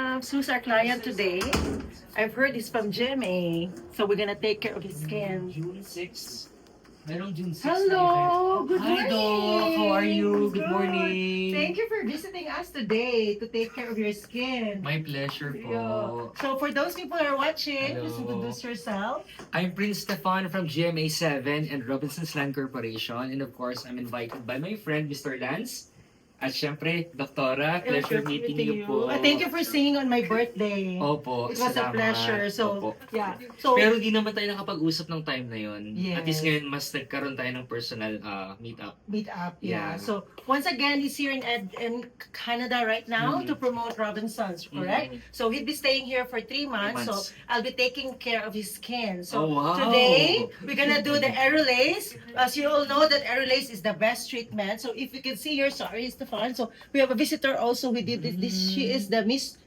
Who's our client today? I've heard he's from GMA, so we're gonna take care of his skin. June 6. Merong June 6 Hello! Good Hi, morning! Doc! How are you? Good Good. morning! Thank you for visiting us today to take care of your skin. My pleasure po. Yeah. So for those people who are watching, Hello. just introduce yourself. I'm Prince Stefan from GMA7 and Robinson's Land Corporation. And of course, I'm invited by my friend, Mr. Lance. At syempre, Doktora, pleasure meeting you po. Thank you for singing on my birthday. Opo, It was a salamat. pleasure. So, Opo. yeah. So, Pero di naman tayo nakapag-usap ng time na yun. Yes. At least ngayon, mas nagkaroon tayo ng personal meet-up. meet up. Yeah. Yeah. So once again, he's here in Canada right now Mhm. to promote Robinsons, correct? Mhm. So he'll be staying here for 3 months. 3 So months. I'll be taking care of his skin. So Oh, wow. today we're gonna do the Aerolase. As you all know, that Aerolase is the best treatment. So if you can see here, sorry, Stefan. So we have a visitor also. We did this. She is the Miss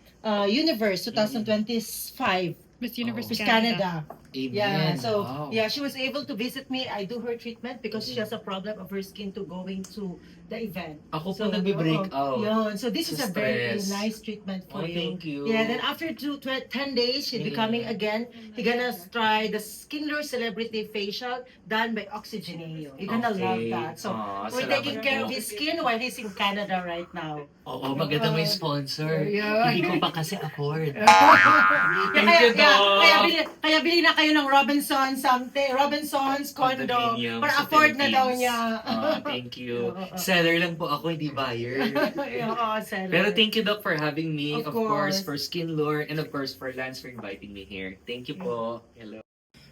Universe 2025. Miss Universe Miss Canada. Canada. Amen. Yeah, so Wow. yeah, she was able to visit me. I do her treatment because she has a problem of her skin to going to the event. Ako po So, nagbe-break out. Yun. So this is Sa a very stress. nice treatment for Oh, you. thank you. Yeah, then after 10 days, she'll be coming again. You're gonna try the Skin Lure Celebrity Facial done by Oxygeneo. You're gonna love Okay. that. So Aw, we're salamat taking care po. of his skin while he's in Canada right now. Oo, maganda may sponsor. Yeah. Hindi ko pa kasi afford. Thank you, Doc. Kaya bili na kayo ng Robinson's condo. Condominium Para sa afford na daw Philippines. niya. Thank you. Oo. Seller lang po ako, hindi buyer. Oo, seller. Pero thank you, Doc, for having me. Of Of course, course. for Skin Lure, and of course, for Lance for inviting me here. Thank you po. Hello.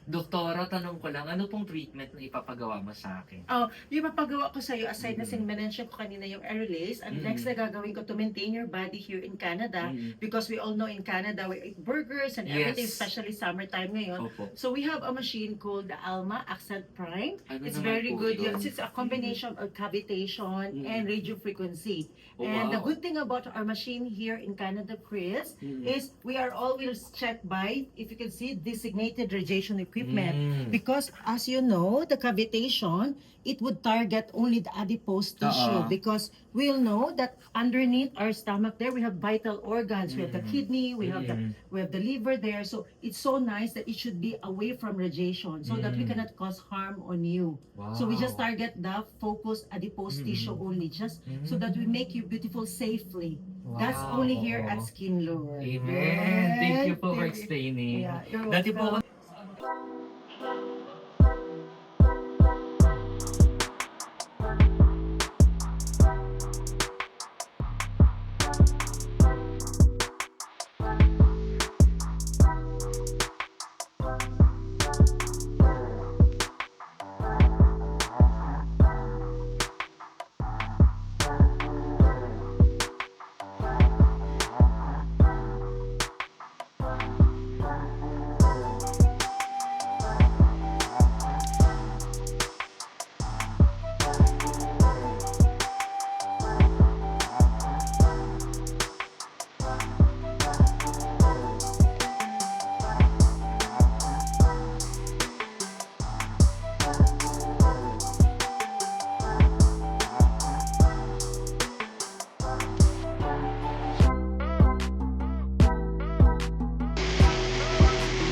Doktora, tanong ko lang, ano pong treatment na ipapagawa mo sa akin? Oh, yung mapagawa ko sa'yo, aside na mention ko kanina yung Aerolase, and next na gagawin ko to maintain your body here in Canada, Mm. because we all know in Canada, we eat burgers and everything, Yes. especially summertime ngayon. Opo. So we have a machine called the Alma Accent Prime. Ano It's naman very po good. yun? It's a combination of cavitation and radio frequency. Oh, And the wow. good thing about our machine here in Canada, Chris, Mm. is we are always checked by, if you can see, designated radiation equipment. Mm. Because as you know, the cavitation, it would target only the adipose tissue. Because we'll know that underneath our stomach there, we have vital organs. We have the kidney, we have the liver there. So it's so nice that it should be away from radiation so that we cannot cause harm on you. So we just target the focused adipose tissue only, just so that we make you beautiful safely. That's Wow. only here at Skin Lure. Amen. Thank you po for explaining. Yeah, you're Dati po welcome. ako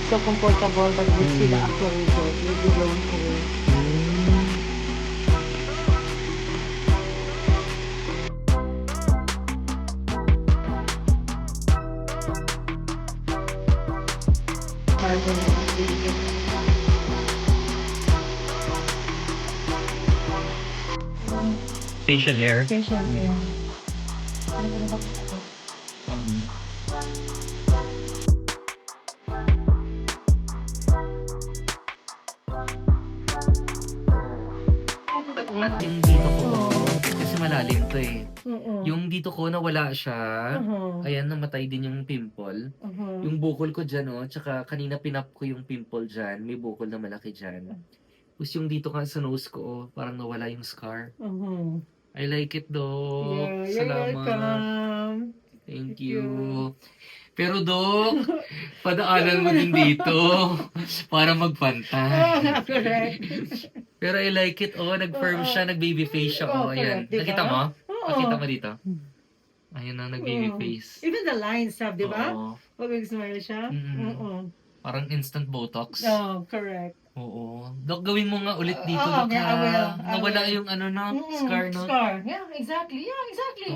So comfortable, but you see the actual result. You'll be blown away. facial hair. Facial hair. Yung dito ko, kasi malalim to eh. Mm-mm. Yung dito ko nawala siya. Mhm. Ayan, namatay din yung pimple. Mhm. Yung bukol ko dyan, oh, tsaka kanina pinap ko yung pimple dyan. May bukol na malaki dyan. Tapos yung dito ka sa nose ko, oh, parang nawala yung scar. Mhm. I like it, Dok. Yeah, you're Salamat. welcome. Thank you. you. Pero, Dok, padaanan mo din dito para magpantay. Correct. Pero I like it, oh. Nag-firm siya, nag-baby face siya, oh. Oo, Ayan. correct, diba? Nakita mo? Oo. Nakita mo dito? Ayun na, nag-baby face. Even the lines have, di ba? Oo. Pag nag-smile siya. Mm. Parang instant Botox. Oh, correct. Oo. Dok, gawin mo nga ulit dito, Oo, Dok, yeah, I will. ha? I Nawala will. yung ano, no? Scar, no? Scar. Yeah, exactly. Yeah, exactly.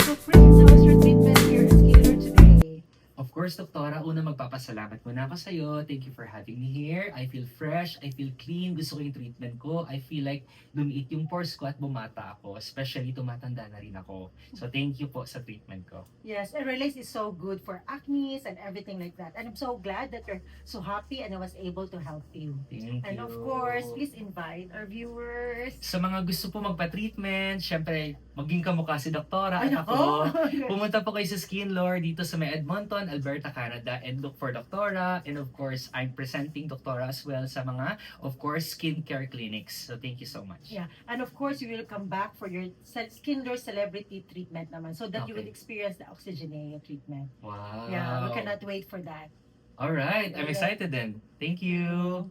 So, Prince, how's your treatment here at Scalar today? Of course, Doktora, una magpapasalamat muna ako sa'yo. Thank you for having me here. I feel fresh, I feel clean. Gusto ko yung treatment ko. I feel like lumiit yung pores ko at bumata ako. Especially tumatanda na rin ako. So, thank you po sa treatment ko. Yes, and Relax is so good for acne and everything like that. And I'm so glad that you're so happy and I was able to help you. Thank And you. of course, please invite our viewers. Sa mga gusto po magpa-treatment, syempre, maging kamukha si Doktora Ay, at ako. nako. Pumunta po kayo sa Skin Lore dito sa may Edmonton, Alberta, Canada, and look for Doktora. And of course, I'm presenting Doktora as well sa mga, of course, skincare clinics. So thank you so much. Yeah, and of course, you will come back for your Skin Door Celebrity treatment naman so that you will Okay. experience the Oxygenea treatment. Wow. Yeah, we cannot wait for that. All right, I'm Yeah. excited then. Thank you.